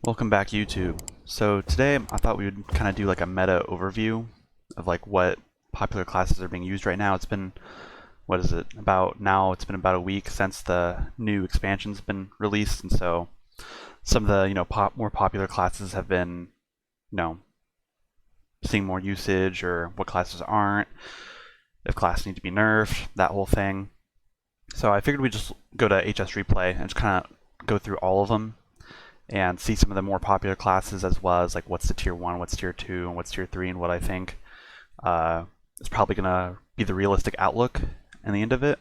Welcome back, YouTube. So today I thought we would kind of do like a meta overview of like what popular classes are being used right now. It's been, what is it, about now, it's been about a week since the new expansion's been released, and so some of the, more popular classes have been, you know, seeing more usage, or what classes aren't, if classes need to be nerfed, that whole thing. So I figured we'd just go to HS Replay and just kind of go through all of them and see some of the more popular classes, as well as like what's the tier 1, what's tier 2, and what's tier 3, and what I think is probably going to be the realistic outlook in the end of it.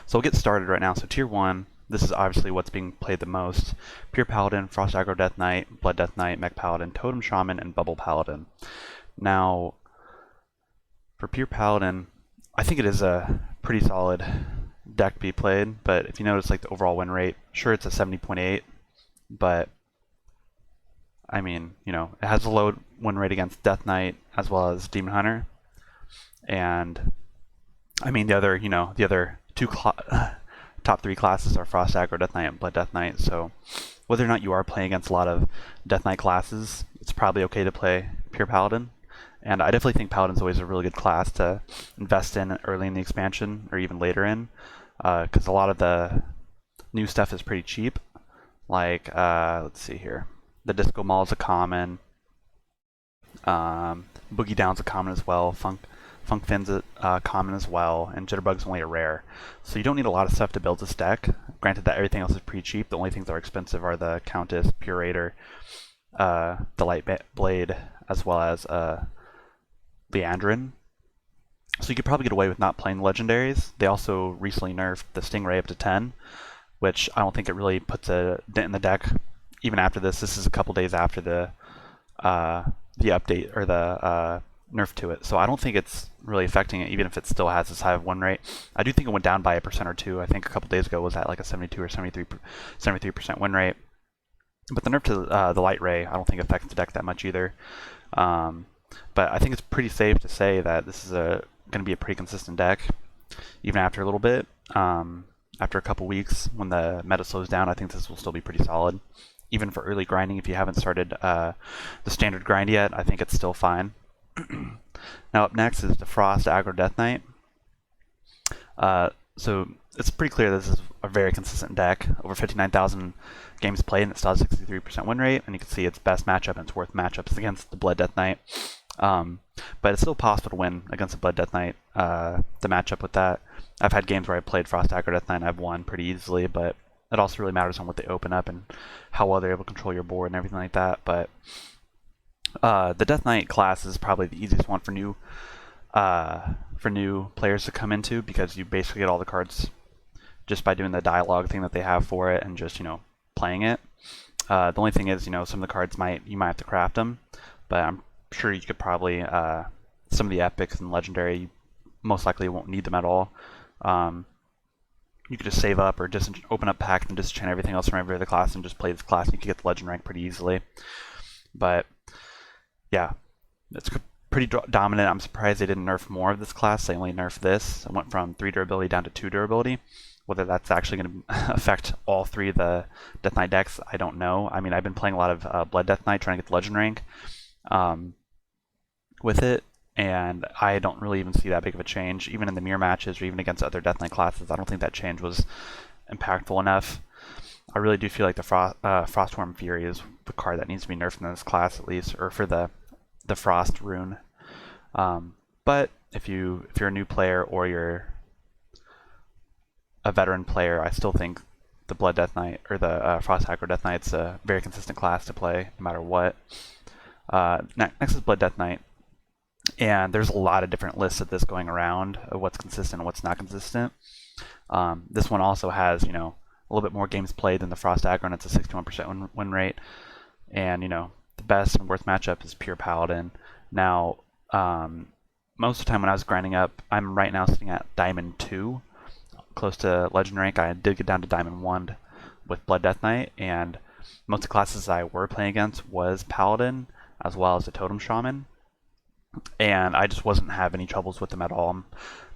So we'll get started right now. So tier 1, this is obviously what's being played the most. Pure Paladin, Frost Aggro Death Knight, Blood Death Knight, Mech Paladin, Totem Shaman, and Bubble Paladin. Now, for Pure Paladin, I think it is a pretty solid deck to be played, but if you notice like the overall win rate, sure it's a 70.8, but I mean, it has a low win rate against Death Knight as well as Demon Hunter, and I mean the other two top three classes are Frost Aggro Death Knight and Blood Death Knight. So whether or not you are playing against a lot of Death Knight classes, it's probably okay to play Pure Paladin. And I definitely think Paladin's always a really good class to invest in early in the expansion or even later in, because a lot of the new stuff is pretty cheap. Like, let's see here. The Disco Mall is a common. Boogie Down's a common as well. Funk Fin's a common as well. And Jitterbug's only a rare. So you don't need a lot of stuff to build this deck. Granted that everything else is pretty cheap. The only things that are expensive are the Countess, Purator, the Light Blade, as well as Leandrin. So you could probably get away with not playing legendaries. They also recently nerfed the Stingray up to 10. Which I don't think it really puts a dent in the deck. Even after this is a couple days after the update or the nerf to it, so I don't think it's really affecting it, even if it still has this high of win rate. I do think it went down by 1% or 2. I think a couple days ago it was at like a 72 or 73% win rate. But the nerf to the Light Ray I don't think affects the deck that much either. But I think it's pretty safe to say that this is going to be a pretty consistent deck, even after a little bit. After a couple weeks, when the meta slows down, I think this will still be pretty solid. Even for early grinding, if you haven't started the standard grind yet, I think it's still fine. Now up next is the Frost Aggro Death Knight. So it's pretty clear this is a very consistent deck. Over 59,000 games played, and it still has 63% win rate. And you can see its best matchup and its worst matchups against the Blood Death Knight. But it's still possible to win against the Blood Death Knight. The matchup with that, I've had games where I played Frost Aggro Death Knight and I've won pretty easily, but it also really matters on what they open up and how well they're able to control your board and everything like that. But the Death Knight class is probably the easiest one for new players to come into, because you basically get all the cards just by doing the dialogue thing that they have for it and just playing it. The only thing is some of the cards you might have to craft them, but I'm sure you could probably some of the epics and legendary, you most likely won't need them at all. You could just save up or just open up packs and disenchant everything else from every other class and just play this class, and you could get the legend rank pretty easily. But yeah, it's pretty dominant. I'm surprised they didn't nerf more of this class. They only nerfed this. It went from 3 durability down to 2 durability. Whether that's actually going to affect all three of the Death Knight decks, I don't know. I mean, I've been playing a lot of Blood Death Knight trying to get the legend rank with it, and I don't really even see that big of a change. Even in the mirror matches or even against other Death Knight classes, I don't think that change was impactful enough. I really do feel like the Frostworm Fury is the card that needs to be nerfed in this class, at least, or for the Frost rune. But if you're a new player or you're a veteran player, I still think the Blood Death Knight or the Frost Aggro Death Knight's a very consistent class to play no matter what. Next is Blood Death Knight. And there's a lot of different lists of this going around, of what's consistent and what's not consistent. This one also has, a little bit more games played than the Frost Aggro, and it's a 61% win rate. And, the best and worst matchup is Pure Paladin. Now, most of the time when I was grinding up, I'm right now sitting at Diamond 2, close to Legend rank. I did get down to Diamond 1 with Blood Death Knight, and most of the classes I were playing against was Paladin, as well as the Totem Shaman. And I just wasn't having any troubles with them at all,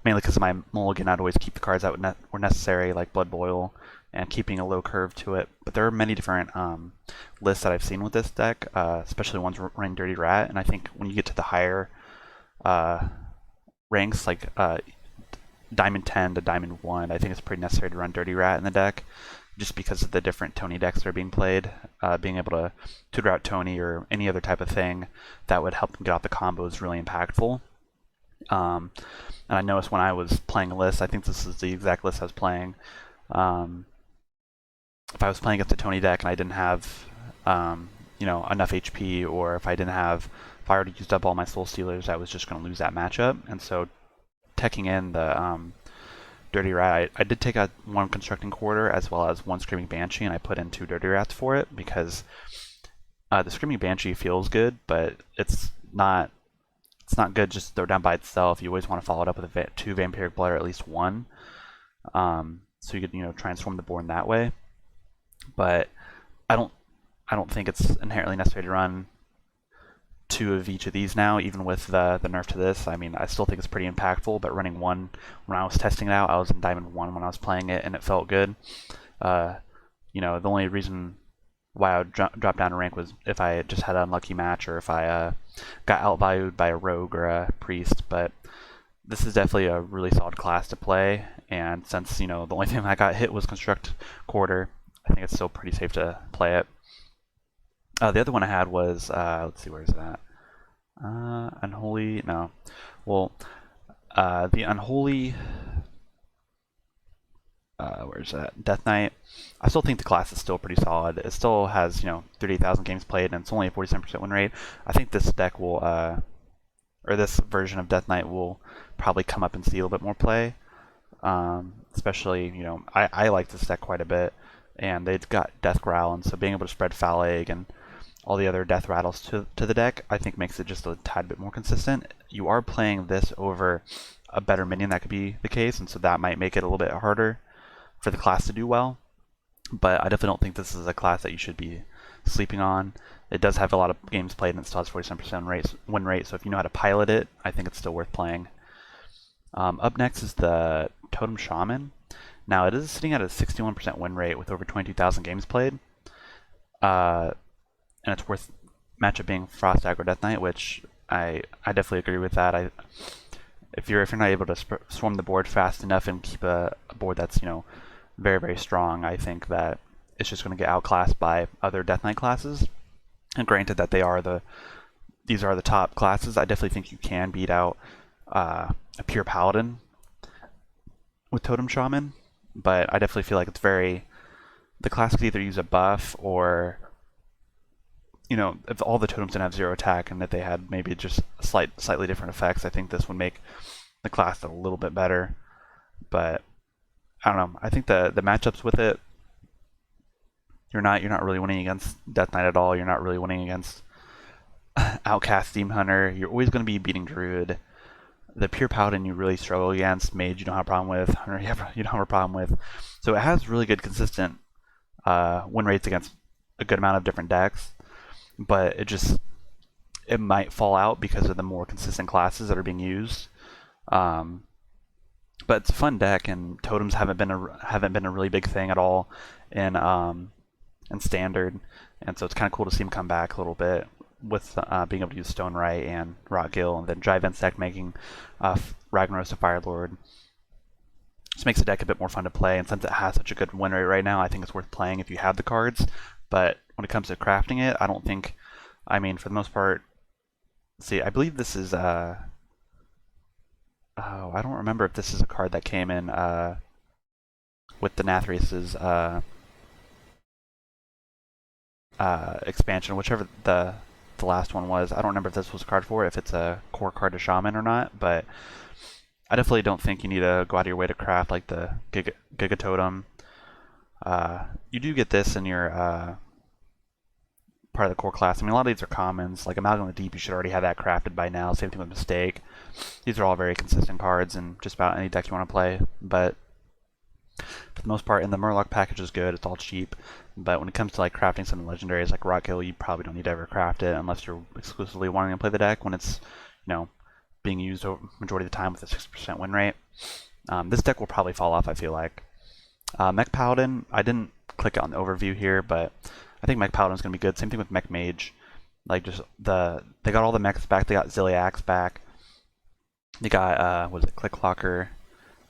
mainly because of my mulligan. I'd always keep the cards that were necessary, like Blood Boil, and keeping a low curve to it. But there are many different lists that I've seen with this deck, especially ones running Dirty Rat. And I think when you get to the higher ranks, like Diamond 10 to Diamond 1, I think it's pretty necessary to run Dirty Rat in the deck, just because of the different Tony decks that are being played. Being able to tutor out Tony or any other type of thing that would help him get out the combo is really impactful. And I noticed when I was playing a list, I think this is the exact list I was playing. If I was playing against a Tony deck and I didn't have enough HP, or if I already used up all my Soul Stealers, I was just going to lose that matchup. And so teching in the Dirty Rat, I did take out one Constructing Quarter as well as one Screaming Banshee, and I put in 2 Dirty Rats for it because the Screaming Banshee feels good, but it's not good just to throw down by itself. You always want to follow it up with 2 Vampiric Blood or at least 1, so you could transform the board in that way. But I don't think it's inherently necessary to run 2 of each of these now, even with the nerf to this. I mean, I still think it's pretty impactful, but running 1, when I was testing it out, I was in Diamond 1 when I was playing it, and it felt good. The only reason why I would drop down a rank was if I just had an unlucky match, or if I got outvalued by a rogue or a priest. But this is definitely a really solid class to play, and since the only thing I got hit was Construct Quarter, I think it's still pretty safe to play it. The other one I had was, let's see, where is that? Unholy, no. Well, the Unholy, where's that? Death Knight. I still think the class is still pretty solid. It still has, 38,000 games played, and it's only a 47% win rate. I think this deck will, or this version of Death Knight will probably come up and see a little bit more play. Especially, I like this deck quite a bit, and they've got Death Growl, and so being able to spread Foul Egg and all the other death rattles to the deck, I think makes it just a tad bit more consistent. You are playing this over a better minion, that could be the case, and so that might make it a little bit harder for the class to do well. But I definitely don't think this is a class that you should be sleeping on. It does have a lot of games played, and it still has 47% win rate, so if you know how to pilot it, I think it's still worth playing. Up next is the Totem Shaman. Now, it is sitting at a 61% win rate with over 22,000 games played. And it's worth matchup being Frost Aggro Death Knight, which I definitely agree with that. If you're not able to swarm the board fast enough and keep a board that's very, very strong, I think that it's just going to get outclassed by other Death Knight classes. And granted that these are the top classes, I definitely think you can beat out a pure Paladin with Totem Shaman, but I definitely feel like the class could either use a buff, or if all the totems didn't have 0 attack and that they had maybe just slightly different effects, I think this would make the class a little bit better. But I don't know. I think the matchups with it, you're not really winning against Death Knight at all. You're not really winning against Outcast, Demon Hunter. You're always going to be beating Druid. The pure Paladin you really struggle against. Mage you don't have a problem with. Hunter you don't have a problem with. So it has really good consistent win rates against a good amount of different decks. But it might fall out because of the more consistent classes that are being used. But it's a fun deck, and totems haven't been a really big thing at all in Standard, and so it's kind of cool to see them come back a little bit with being able to use Stone Right and Rotgill, and then Dry Vents deck making Ragnaros the Firelord. Just makes the deck a bit more fun to play, and since it has such a good win rate right now, I think it's worth playing if you have the cards. But when it comes to crafting it, I don't think, for the most part, see, I believe this is, I don't remember if this is a card that came in with the Nathrius's expansion, whichever the last one was. I don't remember if this was a card for it, if it's a core card to Shaman or not, but I definitely don't think you need to go out of your way to craft like the Giga Totem. You do get this in your part of the core class. A lot of these are commons. Like Amalgam of the Deep, you should already have that crafted by now. Same thing with Mistake. These are all very consistent cards in just about any deck you want to play. But for the most part, and the Murloc package is good. It's all cheap. But when it comes to crafting some legendaries like Rockhill, you probably don't need to ever craft it unless you're exclusively wanting to play the deck when it's being used over majority of the time with a 6% win rate. This deck will probably fall off, I feel like. Mech Paladin, I didn't click on the overview here, but I think Mech Paladin is going to be good. Same thing with Mech Mage. Like just they got all the mechs back. They got Ziliax back. They got what is it, Click Clocker,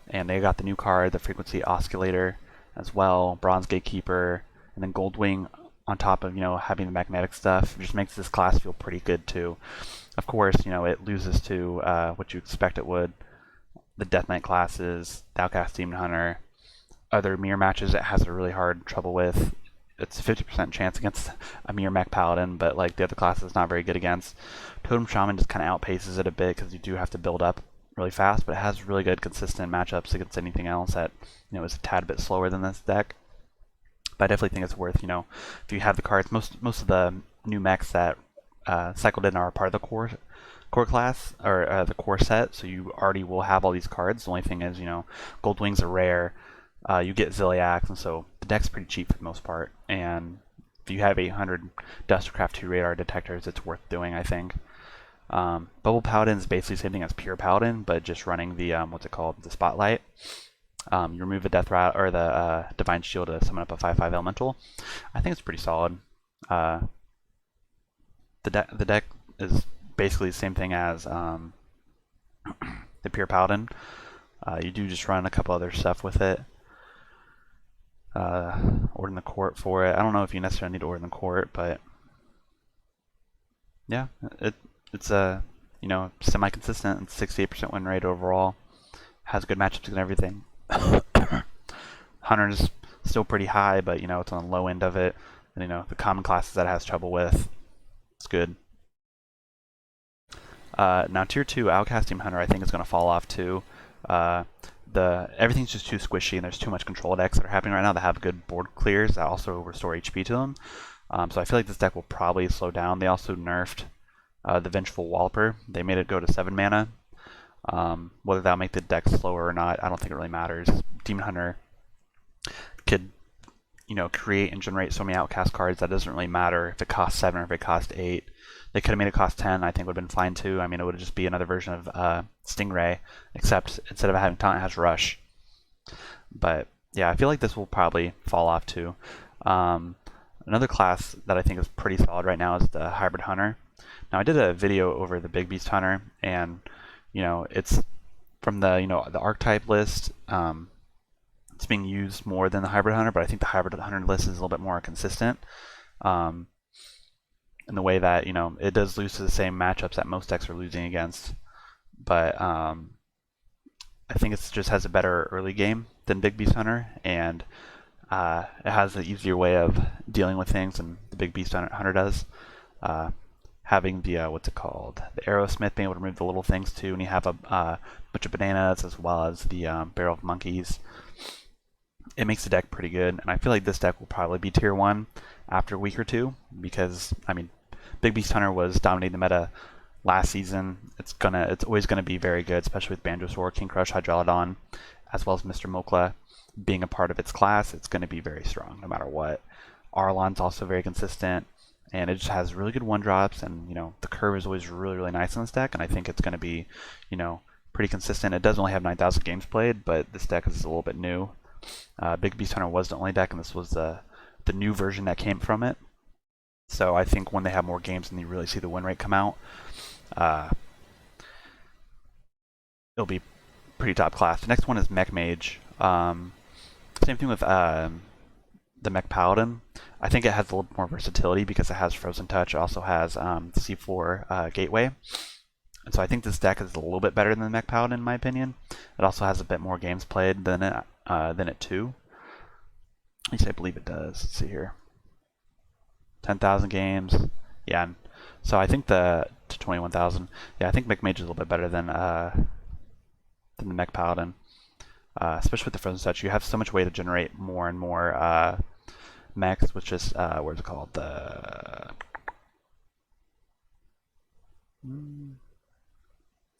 and they got the new card, the Frequency Oscillator, as well. Bronze Gatekeeper, and then Goldwing on top of having the magnetic stuff. It just makes this class feel pretty good too. Of course, it loses to what you expect it would. The Death Knight classes, the Outcast Demon Hunter, other mirror matches it has a really hard trouble with. It's a 50% chance against a mirror mech paladin, but like the other classes it's not very good against. Totem Shaman just kind of outpaces it a bit because you do have to build up really fast, but it has really good consistent matchups against anything else that is a tad bit slower than this deck. But I definitely think it's worth, if you have the cards, most of the new mechs that cycled in are part of the core class or the core set, so you already will have all these cards. The only thing is, Gold Wings are rare. You get Ziliax, and so the deck's pretty cheap for the most part. And if you have 800 Dustercraft 2 radar detectors, it's worth doing, I think. Bubble Paladin is basically the same thing as Pure Paladin, but just running the what's it called, the Spotlight. You remove the Death Rat or the Divine Shield to summon up a 5/5 Elemental. I think it's pretty solid. The deck is basically the same thing as the Pure Paladin. You do just run a couple other stuff with it. Ordering the Court for it. I don't know if you necessarily need to Ordering the Court, but yeah, it's a semi-consistent. It's 68% win rate overall. Has good matchups and everything. Hunter's still pretty high, but it's on the low end of it. And the common classes that it has trouble with, it's good. Now tier 2 Outcast Demon Hunter I think is going to fall off too. Everything's just too squishy, and there's too much control decks that are happening right now that have good board clears that also restore HP to them. So I feel like this deck will probably slow down. They also nerfed the Vengeful Walloper. They made it go to 7 mana. Whether that'll make the deck slower or not, I don't think it really matters. Demon Hunter could create and generate so many outcast cards that doesn't really matter if it costs 7 or if it costs 8. They could have made it cost 10, I think would have been fine too. I mean, it would just be another version of Stingray, except instead of having taunt, it has Rush. But yeah, I feel like this will probably fall off too. Another class that I think is pretty solid right now is the Hybrid Hunter. Now I did a video over the Big Beast Hunter, and it's from the archetype list. It's being used more than the Hybrid Hunter, but I think the Hybrid Hunter list is a little bit more consistent. In the way that it does lose to the same matchups that most decks are losing against, but I think it just has a better early game than Big Beast Hunter, and it has an easier way of dealing with things than the Big Beast Hunter does. Having the what's it called, the Arrowsmith, being able to remove the little things too, and you have a bunch of bananas as well as the Barrel of Monkeys. It makes the deck pretty good, and I feel like this deck will probably be tier 1 after a week or two, because I mean, Big Beast Hunter was dominating the meta last season. It's always gonna be very good, especially with Banjosaur, King Crush, Hydrolodon, as well as Mr. Mokla being a part of its class. It's gonna be very strong no matter what. Arlon's also very consistent, and it just has really good 1-drops, and the curve is always really nice in this deck, and I think it's gonna be pretty consistent. It does only have 9,000 games played, but this deck is a little bit new. Big Beast Hunter was the only deck, and this was the new version that came from it. So I think when they have more games and you really see the win rate come out, it'll be pretty top class. The next one is Mech Mage. Same thing with the Mech Paladin. I think it has a little more versatility because it has Frozen Touch. It also has C4 Gateway. And so I think this deck is a little bit better than the Mech Paladin in my opinion. It also has a bit more games played than it too. At least I believe it does. Let's see here. 10,000 games. Yeah. So I think to 21,000. Yeah, I think Mech Mage is a little bit better than the Mech Paladin. Especially with the Frozen Touch. You have so much way to generate more and more mechs, which is what's it called?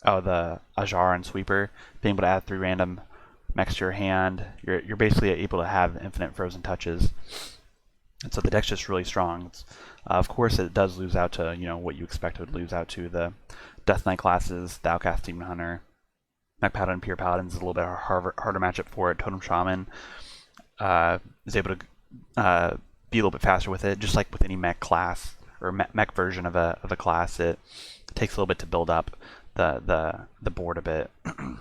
The Ajar and Sweeper, being able to add 3 random mechs to your hand. You're basically able to have infinite Frozen Touches, and so the deck's just really strong. Of course, it does lose out to what you expect it would lose out to, the Death Knight classes, the Outcast Demon Hunter, Mech Paladin, Pure Paladin is a little bit harder matchup for it. Totem Shaman, is able to be a little bit faster with it, just like with any mech class or mech version of a class. It takes a little bit to build up the board a bit,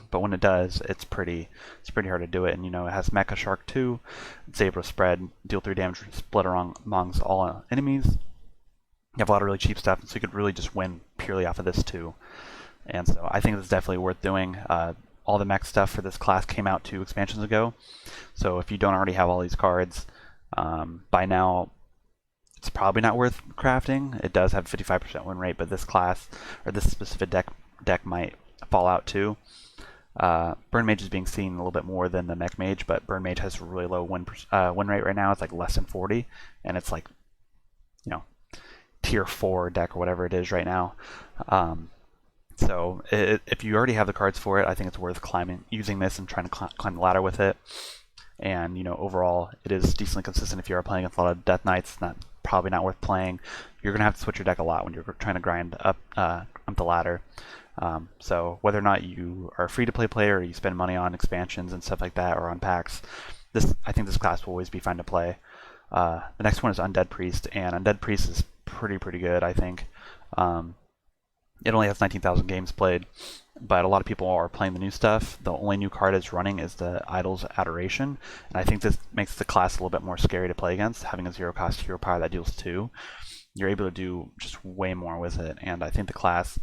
but when it does, it's pretty hard to do it. And it has Mecha Shark 2. It's able to spread, deal 3 damage, split amongst all enemies. You have a lot of really cheap stuff, so you could really just win purely off of this too. And so I think it's definitely worth doing. All the mech stuff for this class came out 2 expansions ago, so if you don't already have all these cards, by now it's probably not worth crafting. It does have 55% win rate, but this class, or this specific deck might fall out too. Burn Mage is being seen a little bit more than the Mech Mage, but Burn Mage has a really low win rate right now. It's like less than 40, and it's like, tier 4 deck or whatever it is right now. So if you already have the cards for it, I think it's worth using this and trying to climb the ladder with it. And overall, it is decently consistent. If you are playing against a lot of Death Knights, it's probably not worth playing. You're gonna have to switch your deck a lot when you're trying to grind up the ladder. So whether or not you are a free-to-play player or you spend money on expansions and stuff like that, or on packs, I think this class will always be fun to play. The next one is Undead Priest, and Undead Priest is pretty good, I think. It only has 19,000 games played, but a lot of people are playing the new stuff. The only new card it's running is the Idol's Adoration, and I think this makes the class a little bit more scary to play against. Having a 0-cost hero power that deals 2, you're able to do just way more with it, and I think the class,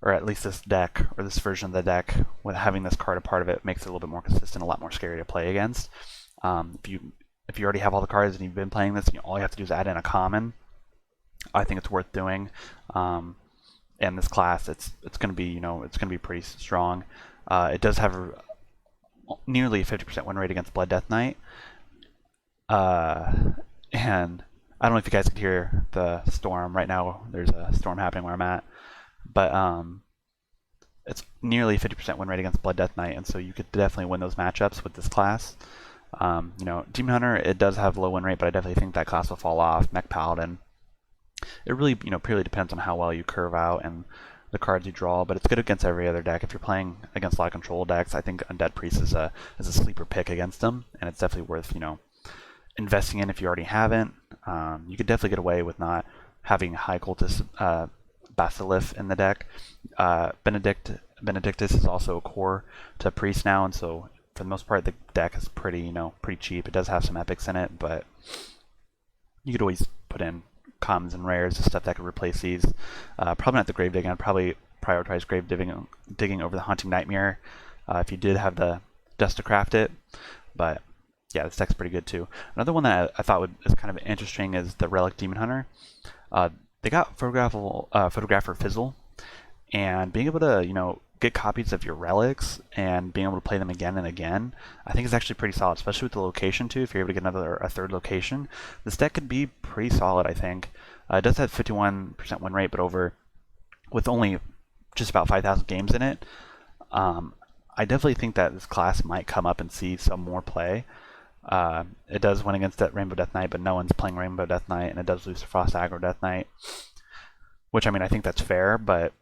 or at least this deck, or this version of the deck, with having this card a part of it, makes it a little bit more consistent, a lot more scary to play against. If you already have all the cards and you've been playing this, all you have to do is add in a common. I think it's worth doing. And this class, it's going to be it's going to be pretty strong. It does have nearly a 50% win rate against Blood Death Knight, and I don't know if you guys could hear the storm right now. There's a storm happening where I'm at, but it's nearly 50% win rate against Blood Death Knight, and so you could definitely win those matchups with this class. Demon Hunter, it does have low win rate, but I definitely think that class will fall off. Mech Paladin, it really, purely depends on how well you curve out and the cards you draw, but it's good against every other deck. If you're playing against a lot of control decks, I think Undead Priest is a sleeper pick against them, and it's definitely worth, investing in if you already haven't. You could definitely get away with not having High Cultist Basilisk in the deck. Benedictus is also a core to Priest now, and so for the most part, the deck is pretty cheap. It does have some epics in it, but you could always put in commons and rares and stuff that could replace these. Probably not the grave digging. I'd probably prioritize grave digging over the hunting nightmare if you did have the dust to craft it. But yeah, this deck's pretty good too. Another one that I thought is kind of interesting is the Relic Demon Hunter. They got photographer Fizzle, and being able to get copies of your relics and being able to play them again and again, I think is actually pretty solid, especially with the location too. If you're able to get a third location, this deck could be pretty solid, I think. It does have 51% win rate, but with only just about 5,000 games in it, I definitely think that this class might come up and see some more play. It does win against that Rainbow Death Knight, but no one's playing Rainbow Death Knight, and it does lose to Frost Aggro Death Knight, which, I think that's fair, but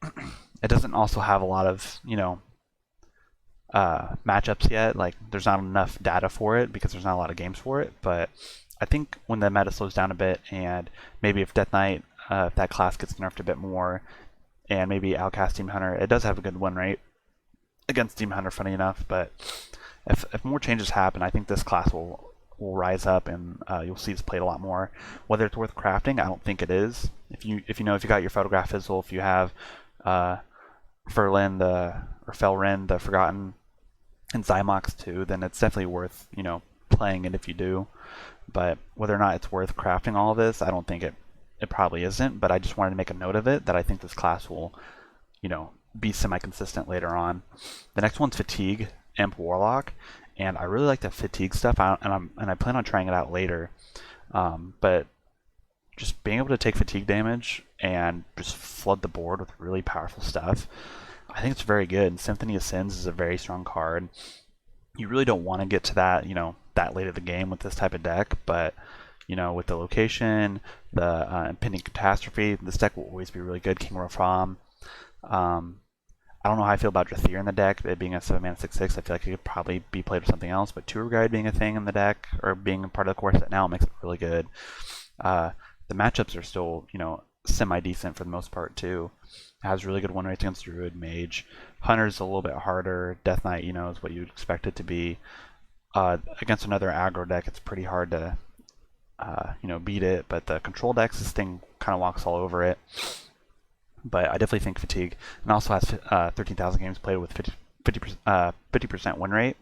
it doesn't also have a lot of, matchups yet. Like, there's not enough data for it because there's not a lot of games for it, but I think when the meta slows down a bit, and maybe if Death Knight, if that class gets nerfed a bit more, and maybe Outcast Demon Hunter, it does have a good win rate against Demon Hunter, funny enough, but if more changes happen, I think this class will rise up, and you'll see this played a lot more. Whether it's worth crafting, I don't think it is. If you got your Photograph Fizzle, if you have Felrin the Forgotten, and Zymox too, then it's definitely worth playing it if you do. But whether or not it's worth crafting all of this, I don't think it probably isn't. But I just wanted to make a note of it, that I think this class will be semi-consistent later on. The next one's Fatigue Imp Warlock, and I really like the Fatigue stuff, and I plan on trying it out later. But just being able to take fatigue damage and just flood the board with really powerful stuff, I think it's very good. And Symphony of Sins is a very strong card. You really don't want to get to that, that late of the game with this type of deck, but with the location, the impending catastrophe, this deck will always be really good. King Rafram. I don't know how I feel about Drathir in the deck. It being a 7-mana 6/6, I feel like it could probably be played with something else. But Tour Guide being a thing in the deck, or being a part of the core set now, makes it really good. The matchups are still, semi-decent for the most part too. It has really good win rates against Druid, Mage. Hunter's a little bit harder. Death Knight, is what you'd expect it to be. Against another aggro deck, it's pretty hard to, beat it. But the control decks, this thing kind of walks all over it. But I definitely think Fatigue, and also has 13,000 games played with 50% win rate.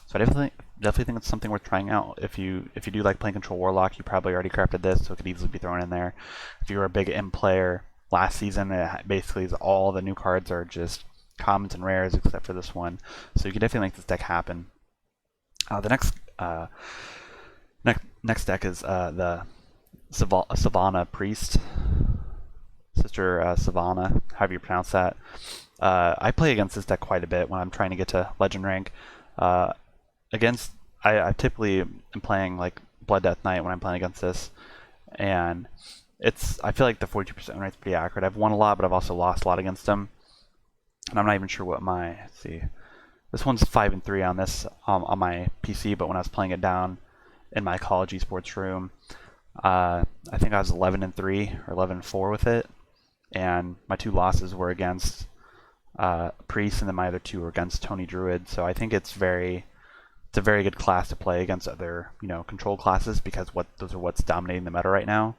So I definitely think it's something worth trying out. If you do like playing Control Warlock, you probably already crafted this, so it could easily be thrown in there. If you were a big M player last season, it basically all the new cards are just commons and rares except for this one. So you can definitely make this deck happen. The next deck is the Savannah Priest. Sister Savannah, however you pronounce that. I play against this deck quite a bit when I'm trying to get to Legend rank. I typically am playing like Blood Death Knight when I'm playing against this, and I feel like the 42% win rate's pretty accurate. I've won a lot, but I've also lost a lot against him, and I'm not even sure what let's see. This one's 5-3 on this on my PC, but when I was playing it down in my college esports room, I think I was 11-3 or 11-4 with it, and my 2 losses were against Priest, and then my other 2 were against Tony Druid. So I think it's a very good class to play against other control classes, because those are what's dominating the meta right now.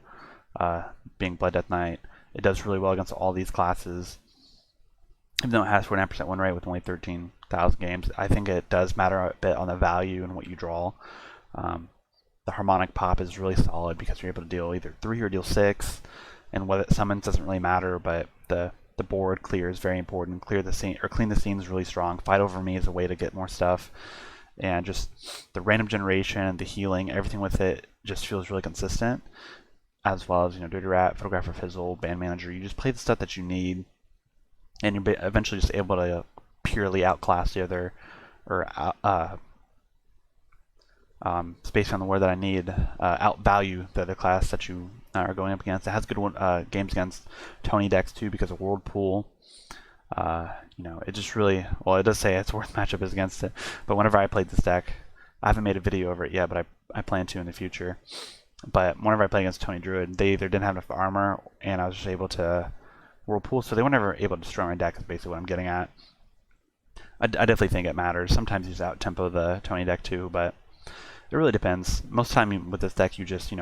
Being Blood Death Knight, it does really well against all these classes. Even though it has 49% win rate with only 13,000 games, I think it does matter a bit on the value and what you draw. The harmonic pop is really solid because you're able to deal either 3 or deal 6, and whether it summons doesn't really matter, but the board clear is very important. Clean the scene is really strong. Fight Over Me is a way to get more stuff, and just the random generation, the healing, everything with it just feels really consistent. As well as Dirty Rat, Photographer Fizzle, Band Manager. You just play the stuff that you need, and you're eventually just able to purely outclass the other, or based on the word that I need, outvalue the other class that you are going up against. It has good games against Tony decks too because of Whirlpool. It just really, it does say its worst matchup is against it, but whenever I played this deck, I haven't made a video over it yet, but I plan to in the future. But whenever I play against Tony Druid, they either didn't have enough armor, and I was just able to Whirlpool, so they were never able to destroy my deck, is basically what I'm getting at. I definitely think it matters. Sometimes you just out-tempo the Tony deck too, but it really depends. Most of the time with this deck, you just,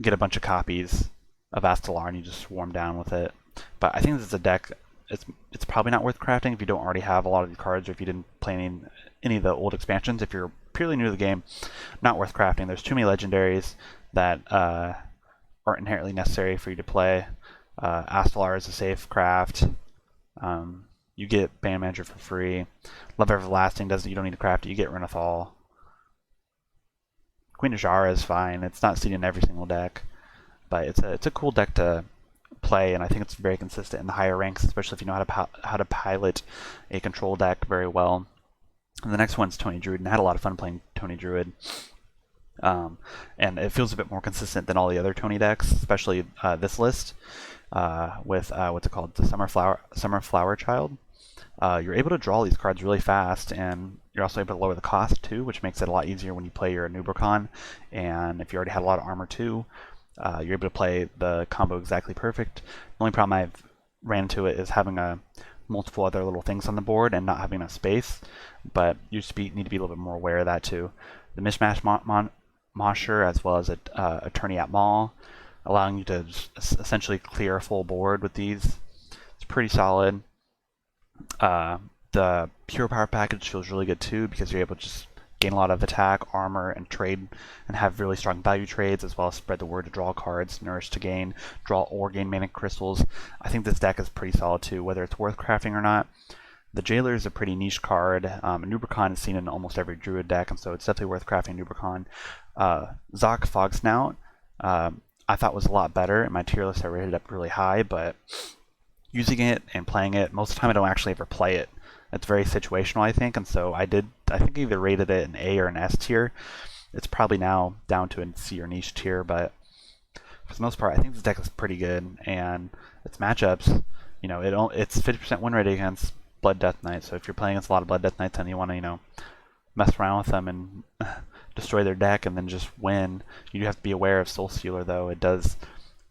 get a bunch of copies of Astalar and you just swarm down with it. But I think this is a deck, it's probably not worth crafting if you don't already have a lot of the cards, or if you didn't play any of the old expansions. If you're purely new to the game, not worth crafting. There's too many legendaries that aren't inherently necessary for you to play. Astalar is a safe craft. You get Band Manager for free. Love Everlasting you don't need to craft it. You get Renathal. Queen Ajara is fine. It's not seen in every single deck, but it's a cool deck to play, and I think it's very consistent in the higher ranks, especially if you know how to pilot a control deck very well. And the next one's Tony Druid, and I had a lot of fun playing Tony Druid. And it feels a bit more consistent than all the other Tony decks, especially this list with what's it called, the Summer Flower Child. You're able to draw these cards really fast, and you're also able to lower the cost too, which makes it a lot easier when you play your Nubricon. And if you already had a lot of armor too, you're able to play the combo exactly perfect. The only problem I've ran into it is having multiple other little things on the board and not having enough space, but you just need to be a little bit more aware of that too. The Mishmash Mosher, as well as Attorney at Maul, allowing you to essentially clear a full board with these. It's pretty solid. The Pure Power package feels really good too, because you're able to just gain a lot of attack, armor, and trade, and have really strong value trades, as well as spread the word to draw cards, nourish to gain, draw or gain mana crystals. I think this deck is pretty solid too, whether it's worth crafting or not. The Jailer is a pretty niche card. Nubricon is seen in almost every Druid deck, and so it's definitely worth crafting Nubricon. Zoc Fogsnout I thought was a lot better. In my tier list I rated up really high, but using it and playing it, most of the time I don't actually ever play it. It's very situational, I think, and so I think I either rated it an A or an S tier. It's probably now down to a C or niche tier, but for the most part, I think this deck is pretty good, and its matchups, it's 50% win rate against Blood Death Knight. So if you're playing against a lot of Blood Death Knights and you want to, mess around with them and destroy their deck and then just win, you do have to be aware of Soul Stealer, though. It does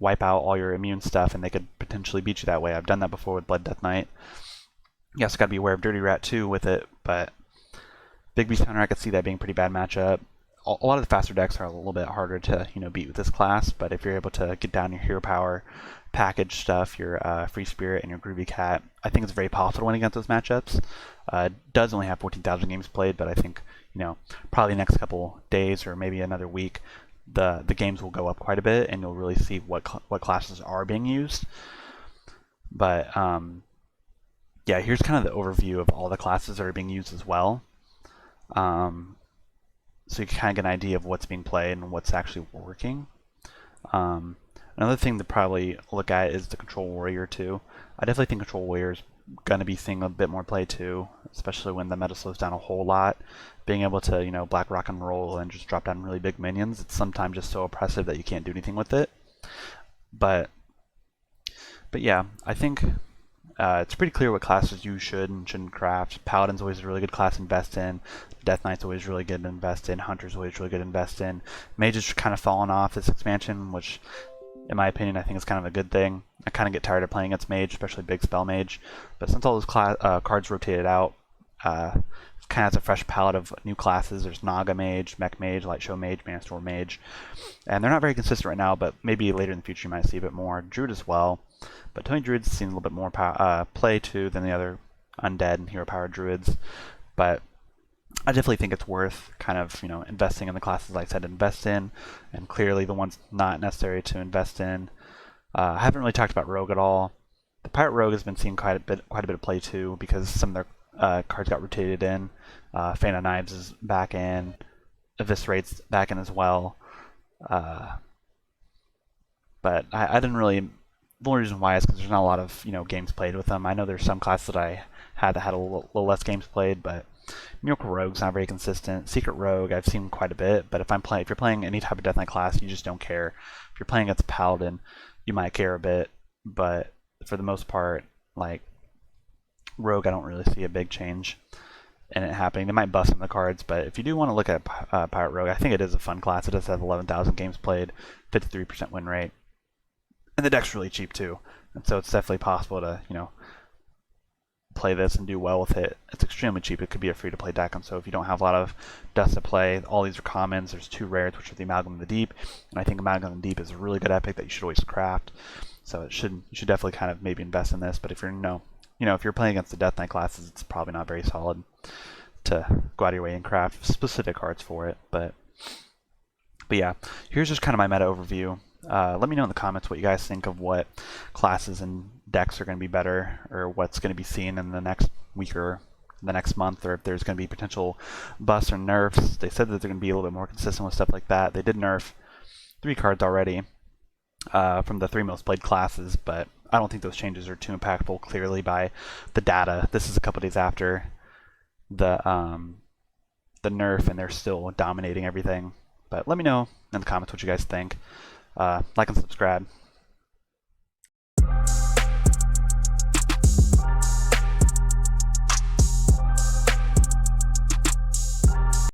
wipe out all your immune stuff, and they could potentially beat you that way. I've done that before with Blood Death Knight. You also got to be aware of Dirty Rat too with it, but Big Beast Hunter, I could see that being a pretty bad matchup. A lot of the faster decks are a little bit harder to beat with this class, but if you're able to get down your hero power, package stuff, your Free Spirit and your Groovy Cat, I think it's very possible to win against those matchups. Does only have 14,000 games played, but I think probably the next couple days or maybe another week, the games will go up quite a bit, and you'll really see what classes are being used. But yeah, here's kind of the overview of all the classes that are being used as well. So you can kind of get an idea of what's being played and what's actually working. Another thing to probably look at is the Control Warrior too. I definitely think Control Warrior is going to be seeing a bit more play too, especially when the meta slows down a whole lot. Being able to, black rock and roll and just drop down really big minions, it's sometimes just so oppressive that you can't do anything with it. But yeah, I think it's pretty clear what classes you should and shouldn't craft. Paladin's always a really good class to invest in. Death Knight's always really good to invest in. Hunter's always really good to invest in. Mage has kind of fallen off this expansion, which, in my opinion, I think is kind of a good thing. I kind of get tired of playing against Mage, especially Big Spell Mage. But since all those cards rotated out, it kind of has a fresh palette of new classes. There's Naga Mage, Mech Mage, Light Show Mage, Manstorm Mage. And they're not very consistent right now, but maybe later in the future you might see a bit more. Druid as well. But Tony Druid's seen a little bit more play too than the other undead and hero power druids. But I definitely think it's worth kind of investing in the classes I said to invest in, and clearly the ones not necessary to invest in. I haven't really talked about Rogue at all. The Pirate Rogue has been seeing quite a bit of play too, because some of their cards got rotated in. Fan of Knives is back in. Eviscerate's back in as well. But I didn't really. The only reason why is because there's not a lot of games played with them. I know there's some classes that I had that had a little less games played, but Miracle Rogue's not very consistent. Secret Rogue I've seen quite a bit, but if you're playing any type of Death Knight class, you just don't care. If you're playing against Paladin, you might care a bit, but for the most part, like Rogue, I don't really see a big change in it happening. They might bust some of the cards, but if you do want to look at Pirate Rogue, I think it is a fun class. It does have 11,000 games played, 53% win rate. And the deck's really cheap too, and so it's definitely possible to play this and do well with it. It's extremely cheap. It could be a free-to-play deck, and so if you don't have a lot of dust to play, all these are commons. There's 2 rares, which are the Amalgam of the Deep, and I think Amalgam of the Deep is a really good epic that you should always craft. So you should definitely kind of maybe invest in this. But if you're if you're playing against the Death Knight classes, it's probably not very solid to go out of your way and craft specific cards for it. But yeah, here's just kind of my meta overview. Let me know in the comments what you guys think of what classes and decks are going to be better, or what's going to be seen in the next week or the next month, or if there's going to be potential buffs or nerfs. They said that they're going to be a little bit more consistent with stuff like that. They did nerf 3 cards already from the 3 most played classes, but I don't think those changes are too impactful clearly by the data. This is a couple days after the nerf, and they're still dominating everything. But let me know in the comments what you guys think. Like and subscribe.